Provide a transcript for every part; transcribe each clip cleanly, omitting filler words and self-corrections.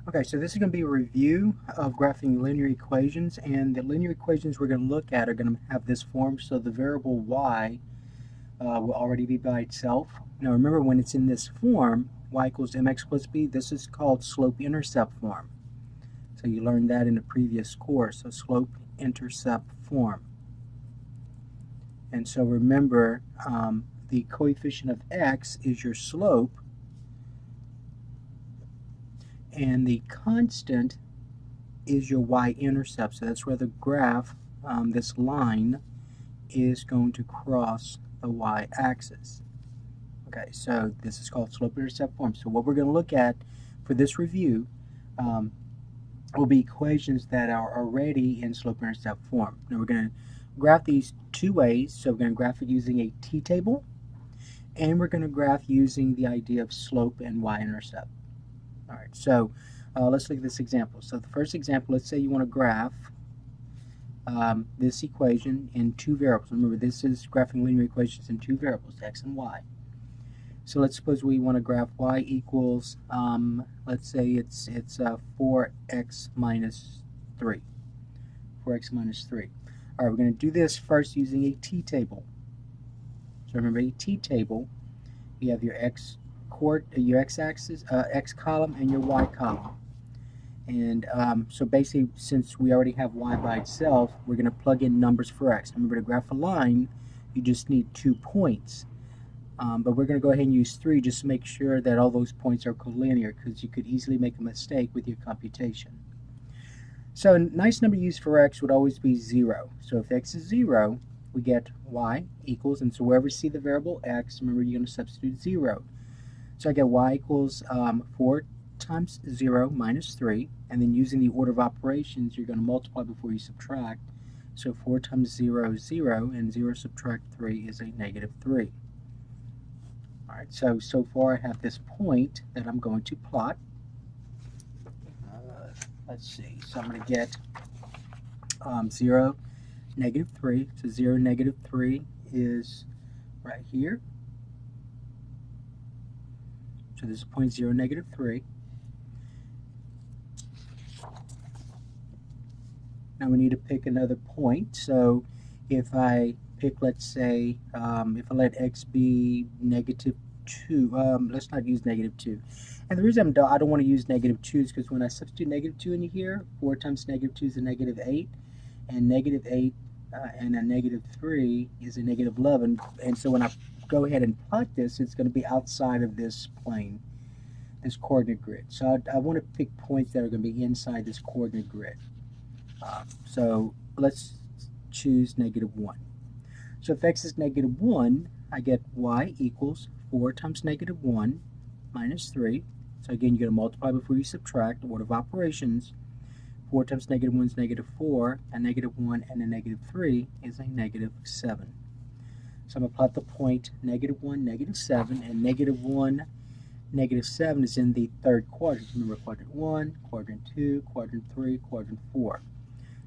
Okay, so this is going to be a review of graphing linear equations, and the linear equations we're going to look at are going to have this form, so the variable y will already be by itself. Now remember, when it's in this form, y equals mx plus b, this is called slope-intercept form. So you learned that in a previous course, so slope-intercept form. And so remember, the coefficient of x is your slope, and the constant is your y-intercept. So that's where the graph, this line, is going to cross the y-axis. Okay, so this is called slope-intercept form. So what we're going to look at for this review will be equations that are already in slope-intercept form. Now we're going to graph these two ways. So we're going to graph it using a t-table, and we're going to graph using the idea of slope and y-intercept. All right, so let's look at this example. So the first example, let's say you want to graph this equation in two variables. Remember, this is graphing linear equations in two variables, x and y. So let's suppose we want to graph y equals, let's say it's 4x minus 3. 4x minus 3. All right, we're going to do this first using a t-table. So remember, a t-table, you have your x-axis, x column, and your y column. And so basically, since we already have y by itself, we're going to plug in numbers for x. Remember, to graph a line, you just need 2 points. But we're going to go ahead and use 3 just to make sure that all those points are collinear, because you could easily make a mistake with your computation. So a nice number used for x would always be 0. So if x is 0, we get y equals, and so wherever you see the variable x, remember you're going to substitute 0. So I get y equals 4 times 0 minus 3, and then using the order of operations, you're going to multiply before you subtract. So 4 times 0 is 0, and 0 subtract 3 is a negative 3. All right, so far I have this point that I'm going to plot. Let's see, so I'm going to get 0, negative 3. So 0, negative 3 is right here. So this is point 0, negative 3. Now we need to pick another point. So if I pick, let's say, if I let x be negative 2, let's not use negative 2. And the reason I don't want to use negative 2 is because when I substitute negative 2 in here, 4 times negative 2 is a negative 8, and negative 8 and a negative 3 is a negative 11. And so when I go ahead and plot this, it's going to be outside of this plane, this coordinate grid. So I want to pick points that are going to be inside this coordinate grid. So let's choose negative 1. So if x is negative 1, I get y equals 4 times negative 1 minus 3. So again, you're going to multiply before you subtract. Order of operations, 4 times negative 1 is negative 4, a negative 1 and a negative 3 is a negative 7. So I'm going to plot the point negative 1, negative 7, and negative 1, negative 7 is in the third quadrant. Remember, quadrant 1, quadrant 2, quadrant 3, quadrant 4.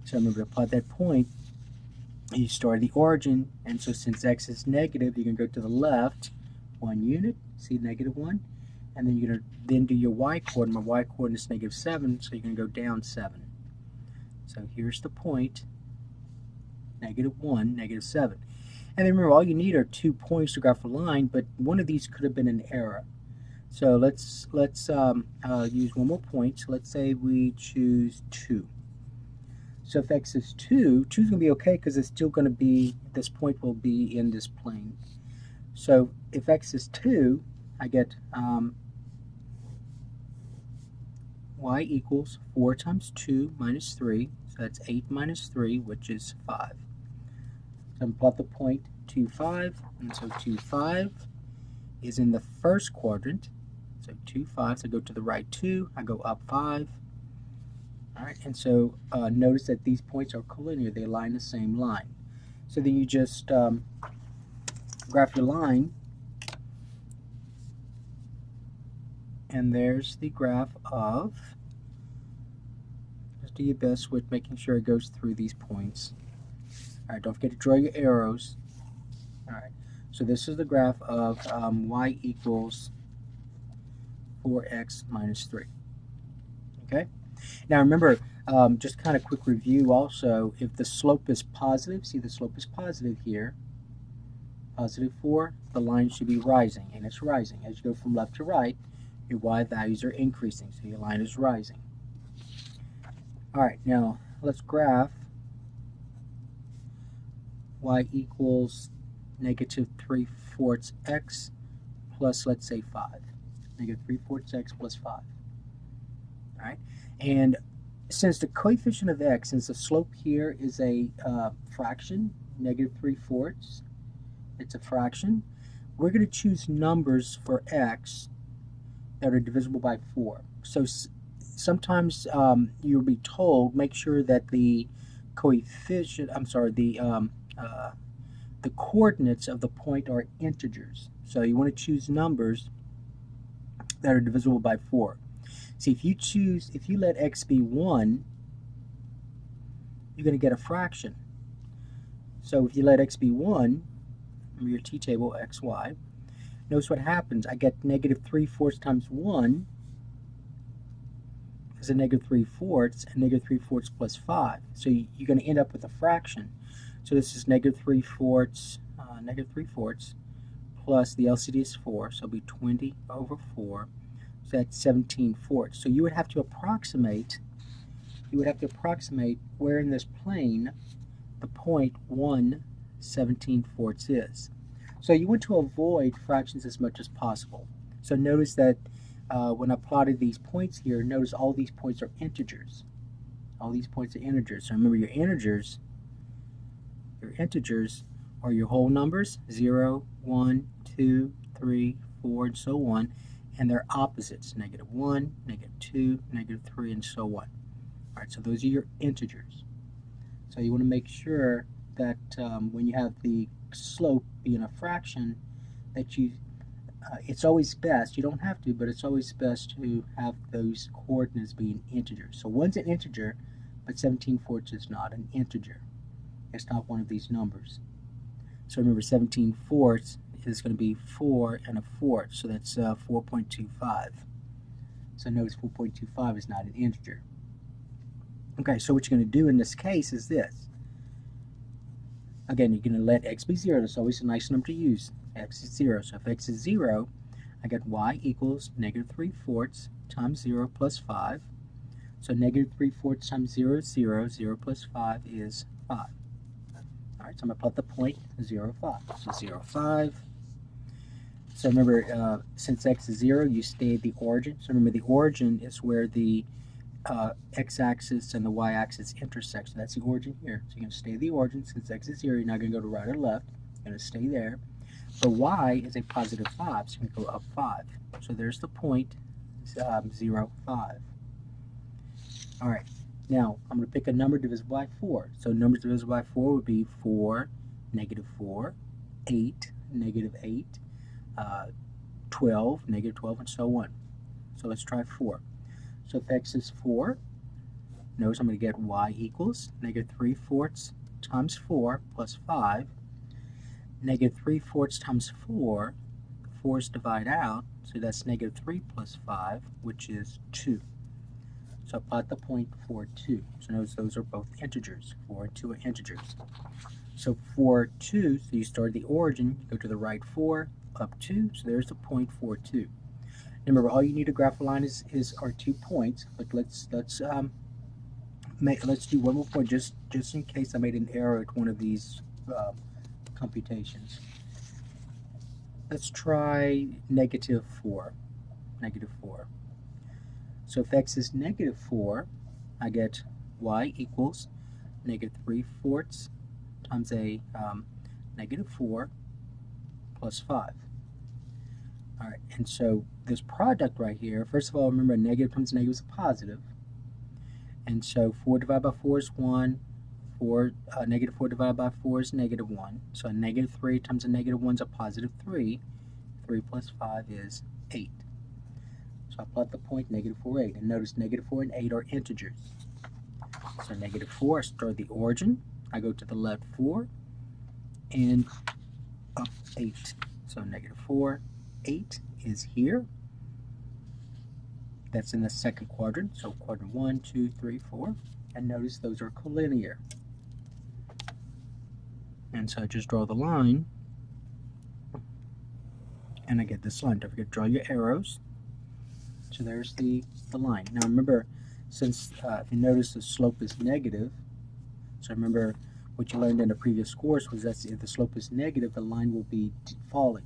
So remember, to plot that point, you start at the origin, and so since x is negative, you can go to the left 1 unit, see negative 1, and then you're going to then do your y coordinate. My y coordinate is negative 7, so you're going to go down 7. So here's the point, negative 1, negative 7. And then remember, all you need are 2 points to graph a line, but one of these could have been an error. So let's use one more point. So let's say we choose 2. So if x is 2, 2 is going to be okay because it's still going to be, this point will be in this plane. So if x is 2, I get y equals 4 times 2 minus 3. So that's 8 minus 3, which is 5. So I'm plot the point 2, 5. And so 2, 5 is in the first quadrant. So 2, 5. So I go to the right 2. I go up 5. All right, and so notice that these points are collinear. They align the same line. So then you just graph your line, and there's the graph of, just do your best with making sure it goes through these points. All right, don't forget to draw your arrows. All right, so this is the graph of y equals 4x minus 3. Okay. Now remember, just kind of quick review also, if the slope is positive, see the slope is positive here, positive 4, the line should be rising, and it's rising. As you go from left to right, your y values are increasing, so your line is rising. All right, now let's graph y equals negative 3/4 x plus, let's say, 5. Negative 3/4 x plus 5. All right, and since the coefficient of x, since the slope here is a fraction, negative 3/4, it's a fraction, we're going to choose numbers for x that are divisible by 4. So sometimes you'll be told, make sure that the coefficient, the coordinates of the point are integers. So you want to choose numbers that are divisible by 4. See, if you let x be 1, you're going to get a fraction. So if you let x be 1, remember your t-table, x, y, notice what happens. I get negative 3/4 times 1 is a negative 3/4, and negative 3/4 plus 5. So you're going to end up with a fraction. So this is negative 3/4, plus the LCD is 4, so it'll be 20 over 4. So that's 17/4. So you would have to approximate where in this plane the point 1/17/4 is. So you want to avoid fractions as much as possible. So notice that when I plotted these points here, notice all these points are integers. All these points are integers. So remember, your integers are your whole numbers, 0, 1, 2, 3, 4, and so on, and their opposites, negative 1, negative 2, negative 3, and so on. All right, so those are your integers. So you want to make sure that when you have the slope being a fraction, that it's always best, you don't have to, but it's always best to have those coordinates being integers. So 1's an integer, but 17/4 is not an integer. It's not one of these numbers. So remember, 17/4 is going to be 4 and a fourth, so that's 4.25. So notice 4.25 is not an integer. Okay, so what you're going to do in this case is this. Again, you're going to let x be 0. That's always a nice number to use. X is 0. So if x is 0, I get y equals negative 3/4 times 0 plus 5. So negative 3/4 times 0 is 0. 0 plus 5 is 5. All right, so I'm going to plot the point 0, 5. So 0, 5. So remember, since x is 0, you stay at the origin. So remember, the origin is where the x-axis and the y-axis intersect. So that's the origin here. So you're going to stay at the origin. Since x is 0, you're not going to go to right or left. You're going to stay there. But y is a positive 5, so you're going to go up 5. So there's the point 0, 5. All right. Now, I'm going to pick a number divisible by 4. So numbers divisible by 4 would be 4, negative 4, 8, negative 8, 12, negative 12, and so on. So let's try 4. So if x is 4, notice I'm going to get y equals negative 3/4 times 4 plus 5. Negative 3/4 times 4, the 4's divide out, so that's negative 3 plus 5, which is 2. So I plot the point 4, 2. So notice those are both integers. 4 and 2 are integers. So 4, 2, so you start at the origin, you go to the right 4, up 2, so there's the point 4, 2. Remember, all you need to graph a line are 2 points, but let's do one more point just in case I made an error at one of these computations. Let's try negative 4. Negative 4. So if x is negative 4, I get y equals negative 3/4 times a negative 4 plus 5. All right, and so this product right here, first of all, remember, a negative times a negative is a positive. And so 4 divided by 4 is 1. Negative 4 divided by 4 is negative 1. So a negative 3 times a negative 1 is a positive 3. 3 plus 5 is 8. So I plot the point negative 4, 8. And notice negative 4 and 8 are integers. So negative 4, I start at the origin. I go to the left 4 and up 8. So negative 4, 8 is here. That's in the second quadrant, so quadrant 1, 2, 3, 4. And notice those are collinear. And so I just draw the line, and I get this line. Don't forget to draw your arrows. So there's the line. Now remember, since if you notice the slope is negative, so remember what you learned in the previous course was that if the slope is negative, the line will be falling.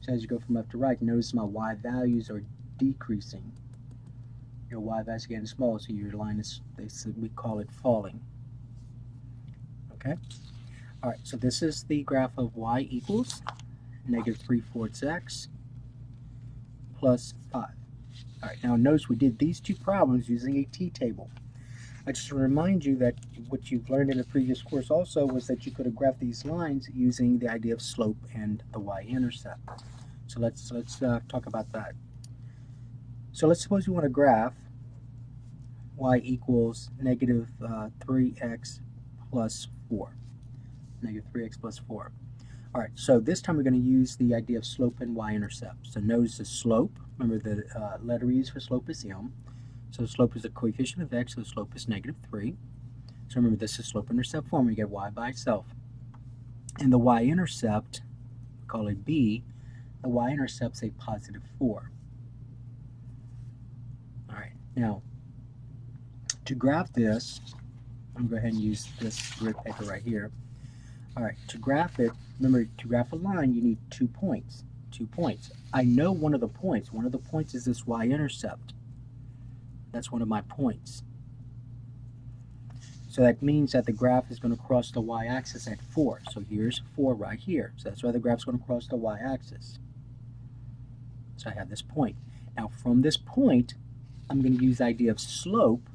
So as you go from left to right, notice my y values are decreasing. Your y values are getting small, so your line is, we call it falling. Okay? All right, so this is the graph of y equals negative 3/4 x plus 5. All right, now notice we did these two problems using a t-table. I just want to remind you that what you've learned in the previous course also was that you could have graphed these lines using the idea of slope and the y-intercept. So let's talk about that. So let's suppose you want to graph y equals negative 3x plus 4. Negative 3x plus 4. All right, so this time we're going to use the idea of slope and y-intercept. So notice the slope. Remember the letter we use for slope is m. So the slope is the coefficient of x, so the slope is negative 3. So remember this is slope-intercept form where you get y by itself. And the y-intercept, call it b, the y-intercept's a positive 4. All right, now to graph this, I'm going to go ahead and use this grid paper right here. All right, to graph it, remember to graph a line you need 2 points. 2 points. I know one of the points. One of the points is this y-intercept. That's one of my points. So that means that the graph is going to cross the y-axis at 4. So here's 4 right here. So that's why the graph's going to cross the y-axis. So I have this point. Now from this point, I'm going to use the idea of slope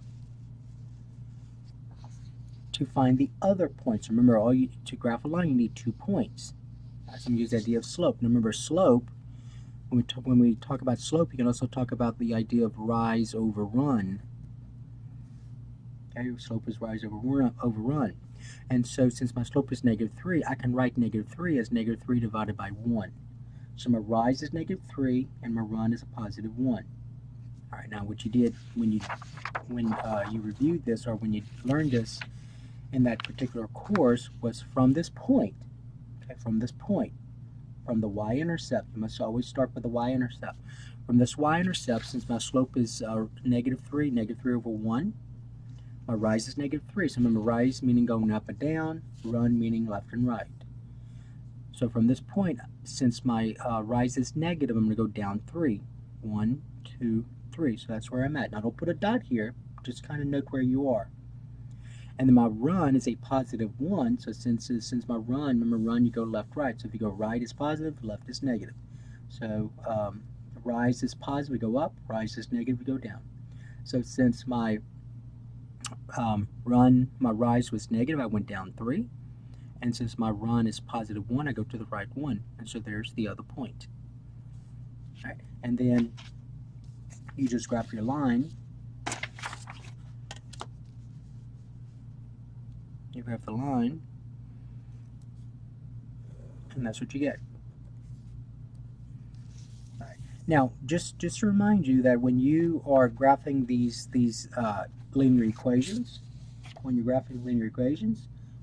to find the other points. Remember, to graph a line, you need 2 points. So I'm going to use the idea of slope. Now remember, slope, when we talk about slope, you can also talk about the idea of rise over run. Okay, slope is rise over run. And so since my slope is negative 3, I can write negative 3 as negative 3 divided by 1. So my rise is negative 3 and my run is a positive 1. All right, now what you did when you reviewed this, or when you learned this in that particular course, was from this point, okay, from the y-intercept. You must always start with the y-intercept. From this y-intercept, since my slope is negative 3 over 1, my rise is negative 3. So remember, rise meaning going up and down, run meaning left and right. So from this point, since my rise is negative, I'm going to go down 3. 1, 2, 3. So that's where I'm at. Now don't put a dot here, just kind of note where you are. And then my run is a positive 1, so since my run, remember run, you go left, right. So if you go right is positive, left is negative. So rise is positive, we go up, rise is negative, we go down. So since my my rise was negative, I went down 3. And since my run is positive 1, I go to the right 1. And so there's the other point. All right. And then you just graph your line. You graph the line, and that's what you get. All right. Now, just to remind you that when you are graphing these linear equations,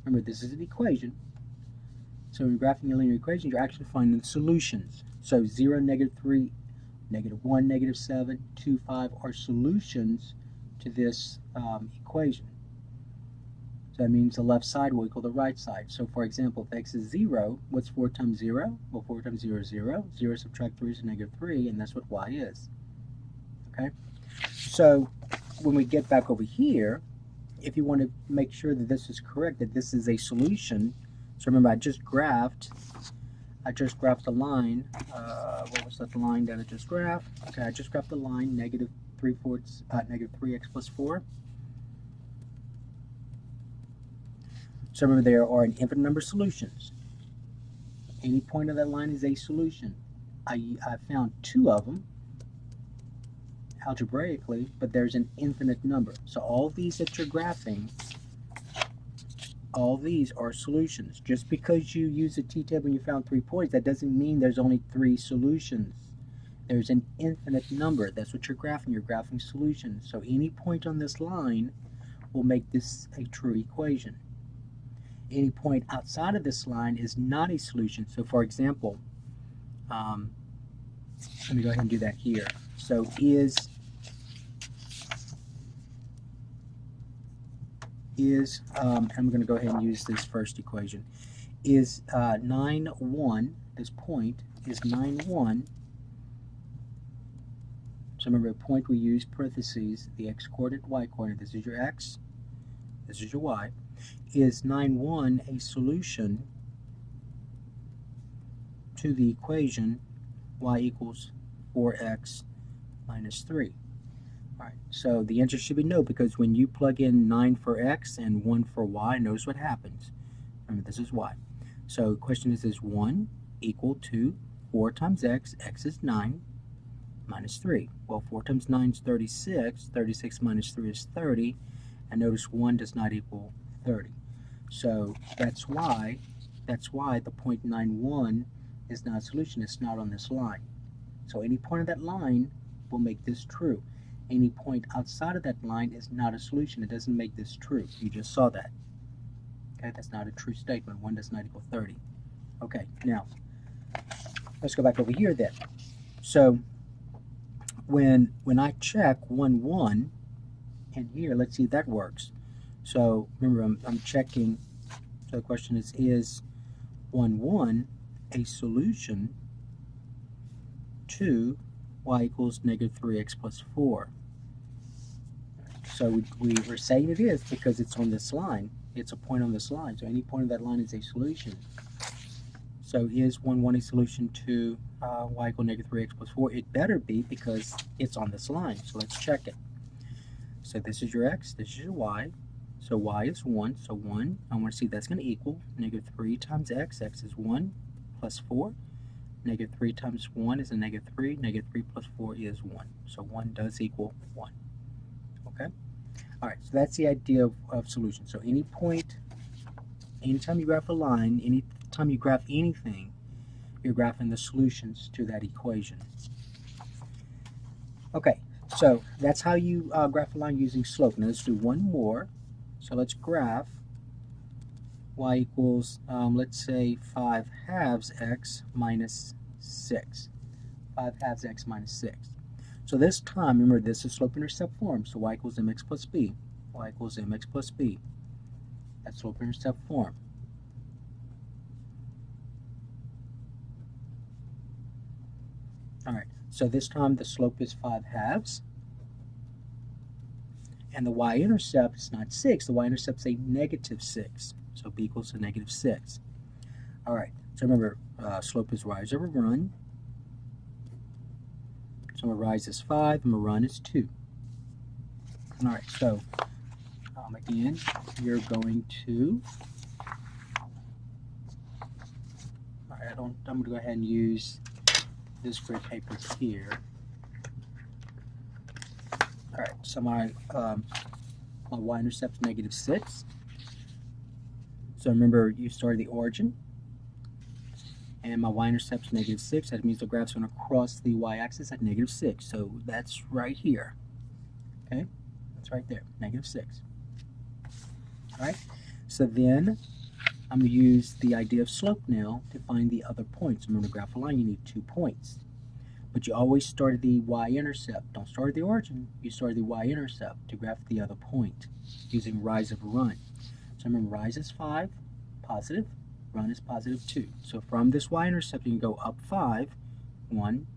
remember this is an equation. So when you're graphing your linear equations, you're actually finding the solutions. So 0, negative 3, negative 1, negative 7, 2, 5 are solutions to this equation. So that means the left side will equal the right side. So for example, if x is 0, what's 4 times 0? Well, 4 times 0 is 0. 0 subtract 3 is negative 3, and that's what y is. Okay? So when we get back over here, if you want to make sure that this is correct, that this is a solution, so remember I just graphed a line. What was that line that I just graphed? Okay, I just graphed the line negative 3x plus 4. So remember, there are an infinite number of solutions. Any point of that line is a solution. I found 2 of them algebraically, but there's an infinite number. So all these that you're graphing, all these are solutions. Just because you use a t-table and you found 3 points, that doesn't mean there's only 3 solutions. There's an infinite number. That's what you're graphing. You're graphing solutions. So any point on this line will make this a true equation. Any point outside of this line is not a solution. So for example, let me go ahead and do that here. So I'm going to go ahead and use this first equation. Is 9, 1, this point is 9, 1. So remember, a point we use parentheses, the x-coordinate, y-coordinate. This is your x, this is your y. Is 9, 1 a solution to the equation y equals 4x minus 3? All right, so the answer should be no, because when you plug in 9 for x and 1 for y, notice what happens. Remember, this is y. So the question is 1 equal to 4 times x, x is 9, minus 3. Well, 4 times 9 is 36, 36 minus 3 is 30, and notice 1 does not equal 30. So that's why the point 9, 1 is not a solution. It's not on this line. So any point of that line will make this true. Any point outside of that line is not a solution. It doesn't make this true. You just saw that. Okay, that's not a true statement. 1 does not equal 30. Okay, now let's go back over here then. So when I check 1, 1 in here, let's see if that works. So remember, I'm checking. So the question is 1, 1 a solution to y equals negative 3x plus 4? So we're saying it is because it's on this line. It's a point on this line. So any point of that line is a solution. So is 1, 1 a solution to y equals negative 3x plus 4? It better be, because it's on this line. So let's check it. So this is your x, this is your y. So y is 1. So 1, I want to see that's going to equal negative 3 times x. X is 1 plus 4. Negative 3 times 1 is a negative 3. Negative 3 plus 4 is 1. So 1 does equal 1. Okay? All right, so that's the idea of solution. So any point, anytime you graph a line, anytime you graph anything, you're graphing the solutions to that equation. Okay, so that's how you graph a line using slope. Now let's do one more. So let's graph y equals, let's say 5 halves x minus 6. 5 halves x minus 6. So this time, remember, this is slope-intercept form. So y equals mx plus b. Y equals mx plus b. That's slope-intercept form. All right, so this time the slope is 5 halves. And the y-intercept is not 6. The y-intercept is a negative 6. So b equals to negative 6. All right, so remember, slope is rise over run. So my rise is 5, and my run is 2. All right, so again, you're going to, all right, I'm going to go ahead and use this grid paper here. All right, so my y-intercept is negative 6. So remember, you started the origin, and my y-intercept is negative 6. That means the graph's going to cross the y-axis at negative 6. So that's right here. Okay, that's right there, negative 6. All right, so then I'm going to use the idea of slope now to find the other points. Remember, to graph a line, you need 2 points. But you always start at the y-intercept. Don't start at the origin. You start at the y-intercept to graph the other point using rise over run. So remember, rise is 5, positive. Run is positive 2. So from this y-intercept, you can go up 5. 1,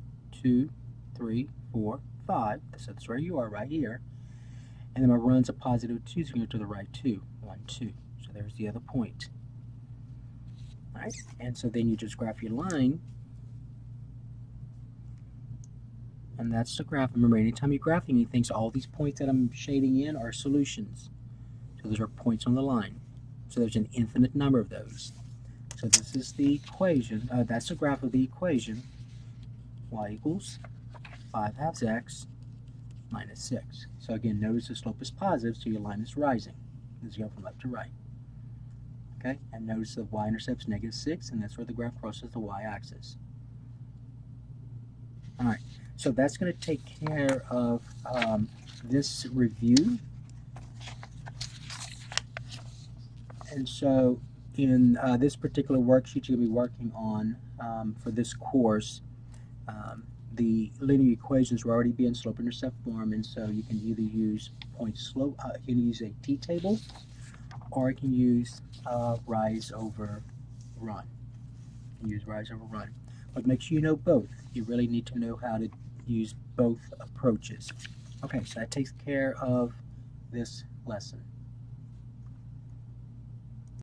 2, 3, 4, 5. So that's where you are, right here. And then my run's a positive 2, so you can go to the right 2. 1, 2. So there's the other point. All right? And so then you just graph your line. And that's the graph. Remember, anytime you're graphing anything, so all these points that I'm shading in are solutions. So those are points on the line. So there's an infinite number of those. So this is the equation. That's the graph of the equation. Y equals 5 halves x minus 6. So again, notice the slope is positive, so your line is rising. This is going from left to right. Okay, and notice the y-intercept is negative 6, and that's where the graph crosses the y-axis. All right, So that's going to take care of this review. And so in this particular worksheet you'll be working on for this course, the linear equations will already be in slope-intercept form, and so you can either use point slope, you can use a t-table, or you can use rise over run. You can use rise over run. But make sure you know both. You really need to know how to use both approaches. Okay, so that takes care of this lesson.